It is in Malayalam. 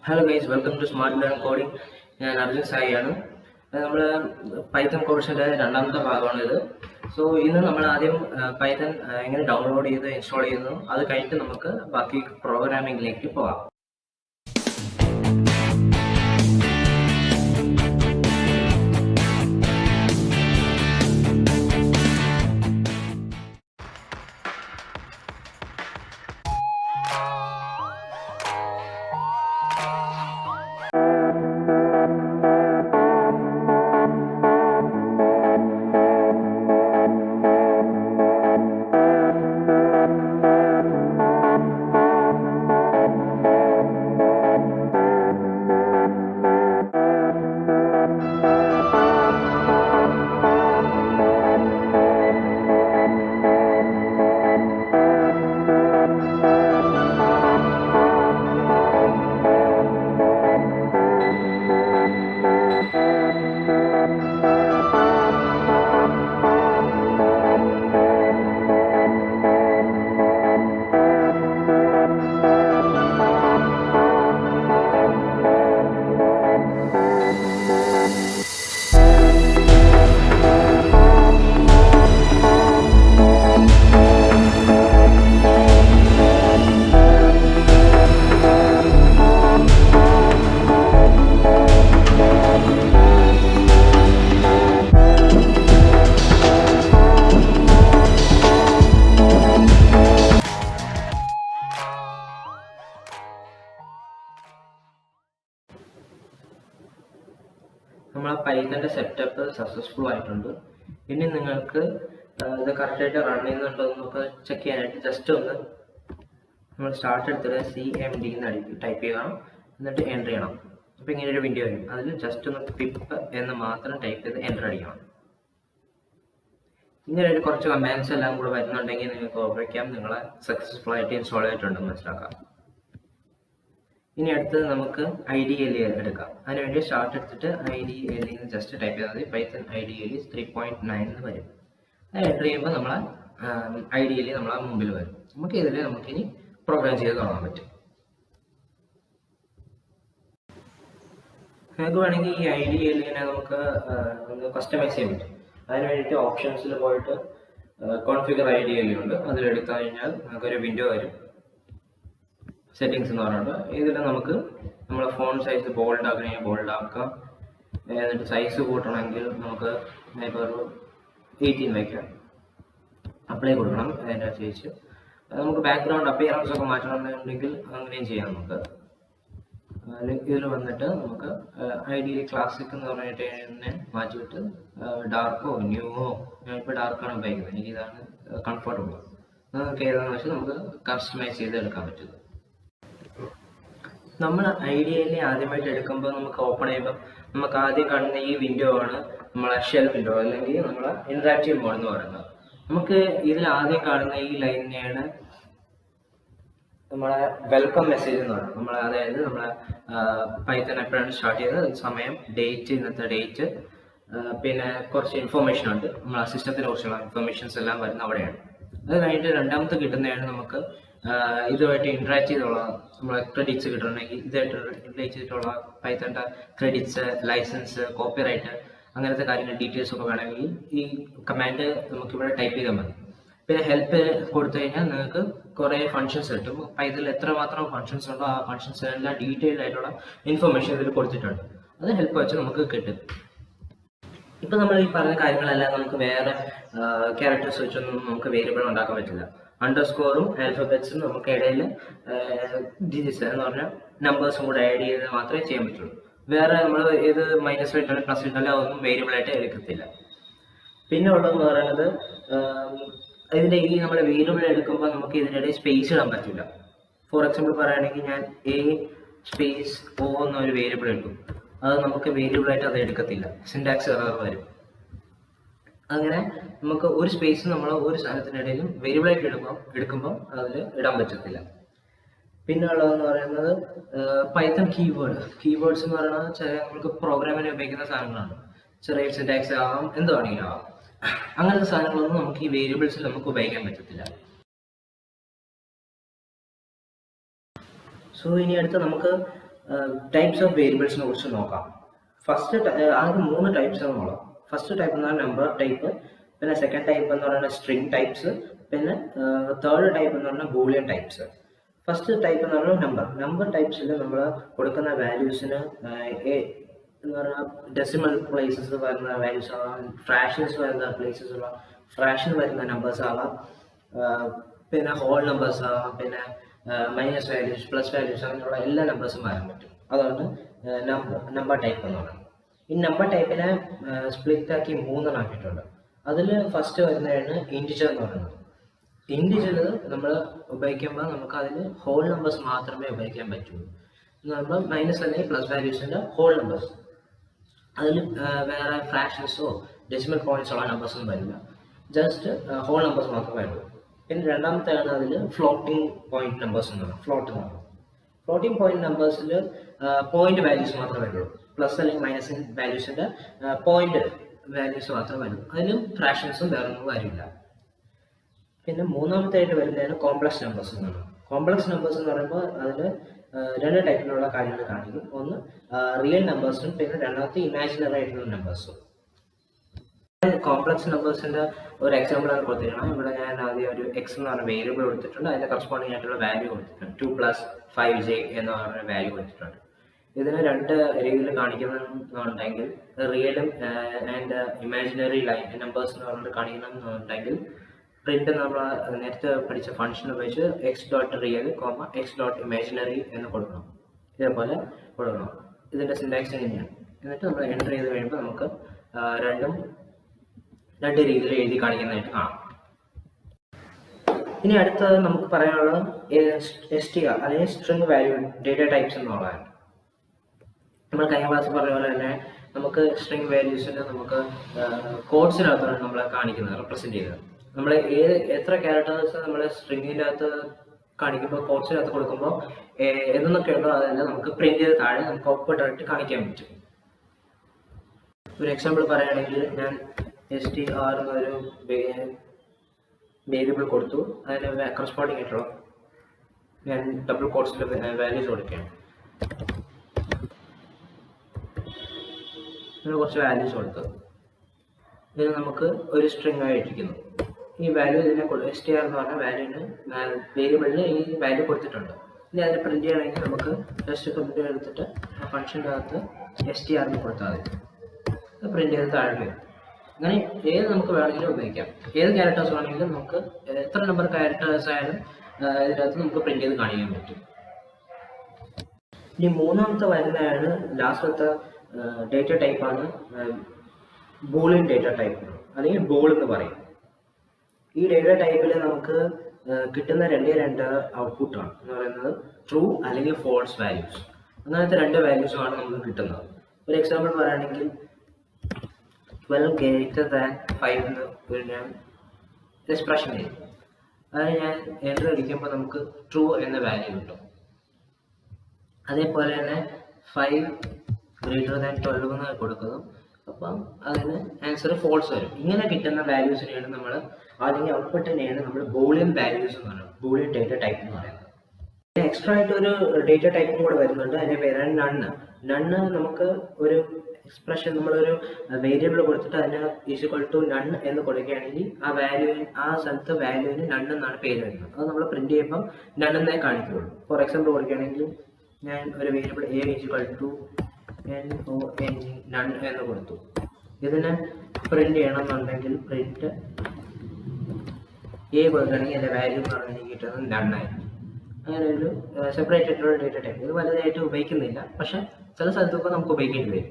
Hello guys, welcome to smart learn coding. ഞാൻ അർജുൻ സായിയാണ്. നമ്മൾ പൈത്തൺ കോഴ്സിൻ്റെ രണ്ടാമത്തെ ഭാഗമാണിത്. സോ ഇന്ന് നമ്മൾ ആദ്യം പൈത്തൺ എങ്ങനെ ഡൗൺലോഡ് ചെയ്ത് ഇൻസ്റ്റാൾ ചെയ്യുന്നു, അത് കഴിഞ്ഞിട്ട് നമുക്ക് ബാക്കി പ്രോഗ്രാമിങ്ങിലേക്ക് പോകാം. നമ്മളെ പൈത്തൻ്റെ സെറ്റപ്പ് സക്സസ്ഫുൾ ആയിട്ടുണ്ട്. ഇനി നിങ്ങൾക്ക് ഇത് കറക്റ്റായിട്ട് റൺ ചെയ്യുന്നുണ്ടോ എന്നൊക്കെ ചെക്ക് ചെയ്യാനായിട്ട് ജസ്റ്റ് ഒന്ന് നമ്മൾ സ്റ്റാർട്ട് എടുത്തിട്ട് CMD എന്ന് ടൈപ്പ് ചെയ്യണം, എന്നിട്ട് എൻ്റർ ചെയ്യണം. അപ്പോൾ ഇങ്ങനെ ഒരു വിൻഡോ വരും. അതിൽ ജസ്റ്റ് ഒന്ന് പിപ്പ് എന്ന് മാത്രം ടൈപ്പ് ചെയ്ത് എൻ്റർ അടിക്കണം. ഇങ്ങനെ ഒരു കുറച്ച് കമാൻഡ്സ് എല്ലാം കൂടെ വരുന്നുണ്ടെങ്കിൽ നിങ്ങൾക്ക് ഓർമ്മിക്കാം നിങ്ങളെ സക്സസ്ഫുൾ ആയിട്ട് ഇൻസ്റ്റാൾ ചെയ്തിട്ടുണ്ടെന്ന് മനസ്സിലാക്കാം. ഇനി അടുത്തത് നമുക്ക് IDLE എടുക്കാം. അതിനുവേണ്ടി സ്റ്റാർട്ട് എടുത്തിട്ട് IDLE എന്ന് ജസ്റ്റ് ടൈപ്പ് ചെയ്താൽ മതി. പൈത്തൺ IDLE 3.9 എന്ന് വരും. അത് എൻ്റർ ചെയ്യുമ്പോൾ നമ്മളെ IDLE നമ്മളെ മുമ്പിൽ വരും. നമുക്ക് ഇതിൽ നമുക്കിനി പ്രോഗ്രാം ചെയ്ത് തുടങ്ങാൻ പറ്റും. നമുക്ക് വേണമെങ്കിൽ ഈ IDLE നമുക്ക് കസ്റ്റമൈസ് ചെയ്യാൻ പറ്റും. അതിന് വേണ്ടിയിട്ട് ഓപ്ഷൻസിൽ പോയിട്ട് കോൺഫിഗർ IDLE ഉണ്ട്. അതിലെടുത്തു കഴിഞ്ഞാൽ നമുക്കൊരു വിൻഡോ വരും. സെറ്റിങ്സ് എന്ന് പറഞ്ഞിട്ട് ഇതിൽ നമുക്ക് നമ്മളെ ഫോൺ സൈസ് ബോൾഡ് ആക്കണമെങ്കിൽ ബോൾഡ് ആക്കാം. എന്നിട്ട് സൈസ് കൂട്ടണമെങ്കിൽ നമുക്ക് ഇപ്പോൾ ഒരു 18 വയ്ക്കാം. അപ്ലൈ കൊടുക്കണം. അതിനനുസരിച്ച് നമുക്ക് ബാക്ക്ഗ്രൗണ്ട് അപ്പിയറൻസ് ഒക്കെ മാറ്റണമെന്നുണ്ടെങ്കിൽ അങ്ങനെയും ചെയ്യാം. നമുക്ക് ഇതിൽ വന്നിട്ട് നമുക്ക് IDLE ക്ലാസിക് എന്ന് പറഞ്ഞിട്ട് തന്നെ മാറ്റിയിട്ട് ഡാർക്കോ ന്യൂവോ, ഞാനിപ്പോൾ ഡാർക്കാണ് ഉപയോഗിക്കുന്നത്, എനിക്ക് ഇതാണ് കംഫർട്ടബിൾ. നമുക്ക് ഏതാണെന്ന് വെച്ചാൽ നമുക്ക് കസ്റ്റമൈസ് ചെയ്ത് എടുക്കാൻ പറ്റും. നമ്മൾ IDLE ആദ്യമായിട്ട് എടുക്കുമ്പോൾ നമുക്ക് ഓപ്പൺ ചെയ്യുമ്പോൾ നമുക്ക് ആദ്യം കാണുന്ന ഈ വിൻഡോ ആണ് നമ്മളെ ഷെൽ വിൻഡോ, അല്ലെങ്കിൽ നമ്മളെ ഇൻട്രാക്റ്റീവ് മോഡ് എന്ന് പറയുന്നത്. നമുക്ക് ഇതിൽ ആദ്യം കാണുന്ന ഈ ലൈനിനെയാണ് നമ്മളെ വെൽക്കം മെസ്സേജ് എന്ന് പറയുന്നത്. അതായത് നമ്മളെ പൈത്തൺ എപ്പോഴാണ് സ്റ്റാർട്ട് ചെയ്തത്, സമയം, ഡേറ്റ്, ഇന്നത്തെ ഡേറ്റ്, പിന്നെ കുറച്ച് ഇൻഫോർമേഷൻ ഉണ്ട്, നമ്മളെ സിസ്റ്റത്തിനെ കുറിച്ചുള്ള ഇൻഫർമേഷൻസ് എല്ലാം വരുന്ന അവിടെയാണ്. അത് കഴിഞ്ഞിട്ട് രണ്ടാമത്തെ കിട്ടുന്നതാണ് നമുക്ക് ഇതുമായിട്ട് ഇൻട്രാക്ട് ചെയ്തുള്ള നമ്മളെ ക്രെഡിറ്റ്സ് കിട്ടണമെങ്കിൽ ഇതായിട്ട് റിലേറ്റ് ചെയ്തിട്ടുള്ള പൈത്തൻ്റെ ക്രെഡിറ്റ്സ്, ലൈസൻസ്, കോപ്പിറൈറ്റ്, അങ്ങനത്തെ കാര്യങ്ങൾ ഡീറ്റെയിൽസ് ഒക്കെ വേണമെങ്കിൽ ഈ കമാൻഡ് നമുക്കിവിടെ ടൈപ്പ് ചെയ്താൽ മതി. പിന്നെ ഹെൽപ്പ് കൊടുത്തു കഴിഞ്ഞാൽ നിങ്ങൾക്ക് കുറേ ഫങ്ഷൻസ് കിട്ടും. പൈത്തണിൽ എത്രമാത്രം ഫങ്ഷൻസ് ഉണ്ടോ ആ ഫങ്ഷൻസ് എല്ലാം ഡീറ്റെയിൽഡ് ആയിട്ടുള്ള ഇൻഫർമേഷൻ ഇതിൽ കൊടുത്തിട്ടുണ്ട്. അത് ഹെൽപ്പ് വെച്ച് നമുക്ക് കിട്ടും. ഇപ്പം നമ്മൾ ഈ പറഞ്ഞ കാര്യങ്ങളെല്ലാം നമുക്ക് വേറെ ക്യാരക്ടേഴ്സ് വെച്ചൊന്നും നമുക്ക് വേരിയബിൾ ഉണ്ടാക്കാൻ പറ്റില്ല. അണ്ടർസ്കോറും ആൽഫബറ്റ്സും നമുക്ക് ഇടയിൽ ഡിജിറ്റ്സ് എന്ന് പറഞ്ഞാൽ നമ്പേഴ്സും കൂടെ ആഡ് ചെയ്ത് മാത്രമേ ചെയ്യാൻ പറ്റുള്ളൂ. വേറെ നമ്മൾ ഏത് മൈനസ് ഇട്ടാലും പ്ലസ് ഇട്ടാലും അതൊന്നും വേരിയബിൾ ആയിട്ട് എടുക്കത്തില്ല. പിന്നെ ഉള്ളതെന്ന് പറയുന്നത് ഇതിൻ്റെ ഈ നമ്മൾ വേരിയബിൾ എടുക്കുമ്പോൾ നമുക്ക് ഇതിനിടയിൽ സ്പേസ് ഇടാൻ പറ്റില്ല. ഫോർ എക്സാമ്പിൾ പറയുകയാണെങ്കിൽ ഞാൻ A_O എന്നൊരു വേരിയബിൾ എടുക്കും. അത് നമുക്ക് വേരിയബിളായിട്ട് അത് എടുക്കത്തില്ല, സിൻടാക്സ് എറർ വരും. അങ്ങനെ നമുക്ക് ഒരു സ്പേസ് നമ്മൾ ഒരു സാധനത്തിനിടയിലും വേരിയബിളായിട്ട് എടുക്കുമ്പോൾ അതിൽ ഇടാൻ പറ്റത്തില്ല. പിന്നെ ഉള്ളതെന്ന് പറയുന്നത് പൈത്തൺ കീവേഡ്സ് എന്ന് പറയുന്നത് നമുക്ക് പ്രോഗ്രാമിന് ഉപയോഗിക്കുന്ന സാധനങ്ങളാണ്. ചെറിയ സിൻടാക്സ് ആവാം, എന്ത് വേണമെങ്കിലും ആവാം. അങ്ങനത്തെ സാധനങ്ങളൊന്നും നമുക്ക് ഈ വേരിയബിൾസിൽ നമുക്ക് ഉപയോഗിക്കാൻ പറ്റത്തില്ല. സോ ഇനി അടുത്ത് നമുക്ക് ടൈപ്സ് ഓഫ് വേരിയബിൾസിനെ കുറിച്ച് നോക്കാം. ഫസ്റ്റ് ആകെ 3 ടൈപ്സ് ആണുള്ളത്. ഫസ്റ്റ് ടൈപ്പ് എന്ന് പറഞ്ഞാൽ നമ്പർ ടൈപ്പ്, പിന്നെ സെക്കൻഡ് ടൈപ്പ് എന്ന് പറയുന്നത് സ്ട്രിംഗ് ടൈപ്സ്, പിന്നെ തേർഡ് ടൈപ്പ് എന്ന് പറഞ്ഞാൽ ബൂളിയൻ ടൈപ്സ്. ഫസ്റ്റ് ടൈപ്പ് എന്ന് പറഞ്ഞാൽ നമ്പർ ടൈപ്സിൽ നമ്മൾ കൊടുക്കുന്ന വാല്യൂസിന് എന്ന് പറഞ്ഞാൽ ഡെസിമൽ പ്ലേസസ് വരുന്ന വാല്യൂസ് ആവാം, ഫ്രാക്ഷൻസ് വരുന്ന പ്ലേസസ് ഉള്ള ഫ്രാക്ഷൻ വരുന്ന നമ്പേഴ്സ് ആവാം, പിന്നെ ഹോൾ നമ്പേഴ്സ് ആവാം, പിന്നെ മൈനസ് വാല്യൂസ്, പ്ലസ് വാല്യൂസ്, അങ്ങനെയുള്ള എല്ലാ നമ്പേഴ്സും വരാൻ പറ്റും. അതാണ് നമ്പർ ടൈപ്പ് എന്ന് പറയുന്നത്. ഈ നമ്പർ ടൈപ്പിനെ സ്പ്ലിറ്റ് ആക്കി 3 ആക്കിയിട്ടുണ്ട്. അതിൽ ഫസ്റ്റ് വരുന്നതാണ് ഇൻറ്റിജർ എന്ന് പറയുന്നത്. ഇൻറ്റിജർ നമ്മൾ ഉപയോഗിക്കുമ്പോൾ നമുക്ക് അതിൽ ഹോൾ നമ്പേഴ്സ് മാത്രമേ ഉപയോഗിക്കാൻ പറ്റുള്ളൂ. എന്ന് പറയുമ്പോൾ മൈനസ് അല്ലെങ്കിൽ പ്ലസ് വാല്യൂസിൻ്റെ ഹോൾ നമ്പേഴ്സ്, അതിൽ വേറെ ഫ്രാക്ഷൻസോ ഡെസിമൽ പോയിന്റ്സോ ഉള്ള നമ്പേഴ്സൊന്നും വരില്ല, ജസ്റ്റ് ഹോൾ നമ്പേഴ്സ് മാത്രമേ വരുള്ളൂ. പിന്നെ രണ്ടാമത്തെയാണ് അതിൽ ഫ്ലോട്ടിംഗ് പോയിന്റ് നമ്പേഴ്സ് എന്ന് പറയുന്നത്. ഫ്ലോട്ടിംഗ് പോയിന്റ് നമ്പേഴ്സിൽ പോയിന്റ് വാല്യൂസ് മാത്രമേ വരുള്ളൂ, പ്ലസ് അല്ലെങ്കിൽ മൈനസ് വാല്യൂസിൻ്റെ പോയിന്റ് വാല്യൂസ് മാത്രമേ വരുള്ളൂ, അതിലും ഫ്രാക്ഷൻസും വേറെ ഒന്നും വരില്ല. പിന്നെ മൂന്നാമത്തായിട്ട് വരുന്നതാണ് കോംപ്ലക്സ് നമ്പേഴ്സ് എന്ന് പറയുന്നത്. കോംപ്ലക്സ് നമ്പേഴ്സ് എന്ന് പറയുമ്പോൾ അതിൽ 2 ടൈപ്പിലുള്ള കാര്യങ്ങൾ കാണിക്കും. ഒന്ന് റിയൽ നമ്പേഴ്സും, പിന്നെ രണ്ടാമത്തെ ഇമാജിനറി ആയിട്ടുള്ള നമ്പേഴ്സും. കോംപ്ലക്സ് നമ്പേഴ്സിൻ്റെ ഒരു എക്സാമ്പിളാണ് കൊടുത്തിരിക്കുന്നത്. ഇവിടെ ഞാൻ ആദ്യം ഒരു എക്സ് എന്ന് പറഞ്ഞ വേരിയബിൾ കൊടുത്തിട്ടുണ്ട്, അതിൻ്റെ കറസ്പോണ്ടിങ് ആയിട്ടുള്ള വാല്യൂ കൊടുത്തിട്ടുണ്ട്. 2 + 5j എന്ന് പറഞ്ഞ വാല്യൂ കൊടുത്തിട്ടുണ്ട്. ഇതിന് 2 രീതിയിൽ കാണിക്കുന്നുണ്ടെങ്കിൽ റിയലും ആൻഡ് ഇമാജിനറി ലൈൻ നമ്പേഴ്സ് എന്ന് പറഞ്ഞിട്ട് കാണിക്കുന്നുണ്ടെങ്കിൽ പ്രിന്റ് നമ്മൾ നേരത്തെ പഠിച്ച ഫംഗ്ഷൻ ഉപയോഗിച്ച് x.real, x.imaginary എന്ന് കൊടുക്കണം. ഇതേപോലെ കൊടുക്കണം. ഇതിൻ്റെ സിൻടാക്സ് എങ്ങനെയാണ്, എന്നിട്ട് നമ്മൾ എൻ്റർ ചെയ്ത് കഴിയുമ്പോൾ നമുക്ക് രണ്ടും 2 രീതിയിൽ എഴുതി കാണിക്കുന്നതായിട്ട് കാണാം. ഇനി അടുത്തത് നമുക്ക് പറയാനുള്ളത് STR അല്ലെങ്കിൽ സ്ട്രിംഗ് വാല്യൂ ഡേറ്റ ടൈപ്സ് എന്നുള്ളതാണ്. നമ്മൾ കഴിഞ്ഞ ക്ലാസ്സിൽ പറഞ്ഞ പോലെ തന്നെ നമുക്ക് സ്ട്രിംഗ് വാല്യൂസിൻ്റെ നമുക്ക് കോഡ്സിനകത്താണ് നമ്മളെ കാണിക്കുന്നത്, റെപ്രസെൻറ്റ് ചെയ്യുന്നത്. നമ്മൾ എത്ര ക്യാരക്ടേഴ്സ് നമ്മൾ സ്ട്രിങ്ങിൻ്റെ അകത്ത് കാണിക്കുമ്പോൾ കോഡ്സിനകത്ത് കൊടുക്കുമ്പോൾ എന്നൊക്കെ ഉണ്ടോ അതെല്ലാം നമുക്ക് പ്രിന്റ് ചെയ്ത് താഴെ നമുക്ക് ഔട്ട്പുട്ട് ആയിട്ട് കാണിക്കാൻ പറ്റും. ഒരു എക്സാമ്പിൾ പറയുകയാണെങ്കിൽ ഞാൻ STR എന്നൊരു വേരിയബിൾ കൊടുത്തു, അതിന് കറസ്പോണ്ടിങ് ആയിട്ടുള്ള ഞാൻ ഡബിൾ കോഡ്സിൻ്റെ വാല്യൂസ് കൊടുക്കുകയാണ്. ഇതിന് കുറച്ച് വാല്യൂസ് കൊടുത്തു, ഇത് നമുക്ക് ഒരു സ്ട്രിംഗ് ആയിട്ടിരിക്കുന്നു. ഈ വാല്യൂ ഇതിനെ STR എന്ന് പറഞ്ഞ വാല്യൂവിന് വേരിയബിളിന് ഈ വാല്യൂ കൊടുത്തിട്ടുണ്ട്. ഇനി അതിനെ പ്രിന്റ് ചെയ്യണമെങ്കിൽ നമുക്ക് ജസ്റ്റ് പ്രിന്റ് എടുത്തിട്ട് ആ ഫംഗ്ഷൻ്റെ അകത്ത് STR എന്ന് കൊടുത്താൽ മതി, പ്രിന്റ് ചെയ്ത് താഴെ വരും. അങ്ങനെ ഏത് നമുക്ക് വേണമെങ്കിലും ഉപയോഗിക്കാം. ഏത് ക്യാരക്ടേഴ്സ് വേണമെങ്കിലും നമുക്ക് എത്ര നമ്പർ ക്യാരക്ടേഴ്സ് ആയാലും ഇതിനകത്ത് നമുക്ക് പ്രിന്റ് ചെയ്ത് കാണിക്കാൻ പറ്റും. ഇനി മൂന്നാമത്തെ വരുന്നതാണ് ലാസ്റ്റത്തെ ഡേറ്റ ടൈപ്പാണ് ബൂളിയൻ ഡേറ്റ ടൈപ്പ്, അല്ലെങ്കിൽ ബോൾ എന്ന് പറയും. ഈ ഡേറ്റ ടൈപ്പിൽ നമുക്ക് കിട്ടുന്ന 2 ഔട്ട്പുട്ടാണ് എന്ന് പറയുന്നത് ട്രൂ അല്ലെങ്കിൽ ഫോൾസ് വാല്യൂസ്. അങ്ങനത്തെ 2 വാല്യൂസുമാണ് നമുക്ക് കിട്ടുന്നത്. ഒരു എക്സാമ്പിൾ പറയുകയാണെങ്കിൽ 12 > 5 എന്ന് ഒരു ഞാൻ എക്സ്പ്രഷൻ ചെയ്യും. അത് ഞാൻ എൻ്റർ അടിക്കുമ്പോൾ നമുക്ക് ട്രൂ എന്ന വാല്യൂ കിട്ടും. അതേപോലെ തന്നെ 5 > 12 എന്ന് കൊടുക്കുന്നു, അപ്പം അതിന് ആൻസർ ഫോൾസ് വരും. ഇങ്ങനെ കിട്ടുന്ന വാല്യൂസിനെയാണ് നമ്മൾ അല്ലെങ്കിൽ ഔട്ട്പുട്ടിനെയാണ് നമ്മൾ ബൂളിയൻ വാല്യൂസ് എന്ന് പറയുന്നത്, ബൂളിയൻ ഡേറ്റ ടൈപ്പ് എന്ന് പറയുന്നത്. എക്സ്ട്രാ ആയിട്ട് ഒരു ഡേറ്റ ടൈപ്പും കൂടെ വരുന്നുണ്ട്, അതിൻ്റെ പേരാണ് നണ്ണ്. നമുക്ക് ഒരു എക്സ്പ്രഷൻ നമ്മളൊരു വേരിയബിൾ കൊടുത്തിട്ട് അതിന് = നൺ എന്ന് കൊടുക്കുകയാണെങ്കിൽ ആ സ്ഥലത്ത് വാല്യൂവിന് നൺ എന്നാണ് പേര് വരുന്നത്. അത് നമ്മൾ പ്രിന്റ് ചെയ്യുമ്പോൾ നൺ എന്നേ കാണിക്കുകയുള്ളൂ. ഫോർ എക്സാമ്പിൾ കൊടുക്കുകയാണെങ്കിൽ ഞാൻ ഒരു വേരിയബിൾ a നൺ എന്ന് കൊടുത്തു. ഇതിനെ പ്രിന്റ് ചെയ്യണമെന്നുണ്ടെങ്കിൽ പ്രിന്റ് a കൊടുക്കുകയാണെങ്കിൽ എൻ്റെ വാല്യൂ എന്ന് പറഞ്ഞാൽ എനിക്ക് കിട്ടുന്നത് നണ്ണായിരിക്കും. അങ്ങനെ ഒരു സെപ്പറേറ്റ് ആയിട്ടുള്ള ഡേറ്റ ടൈപ്പ്. ഇത് വലുതായിട്ട് ഉപയോഗിക്കുന്നില്ല, പക്ഷെ ചില സ്ഥലത്തൊക്കെ നമുക്ക് ഉപയോഗിക്കേണ്ടി വരും.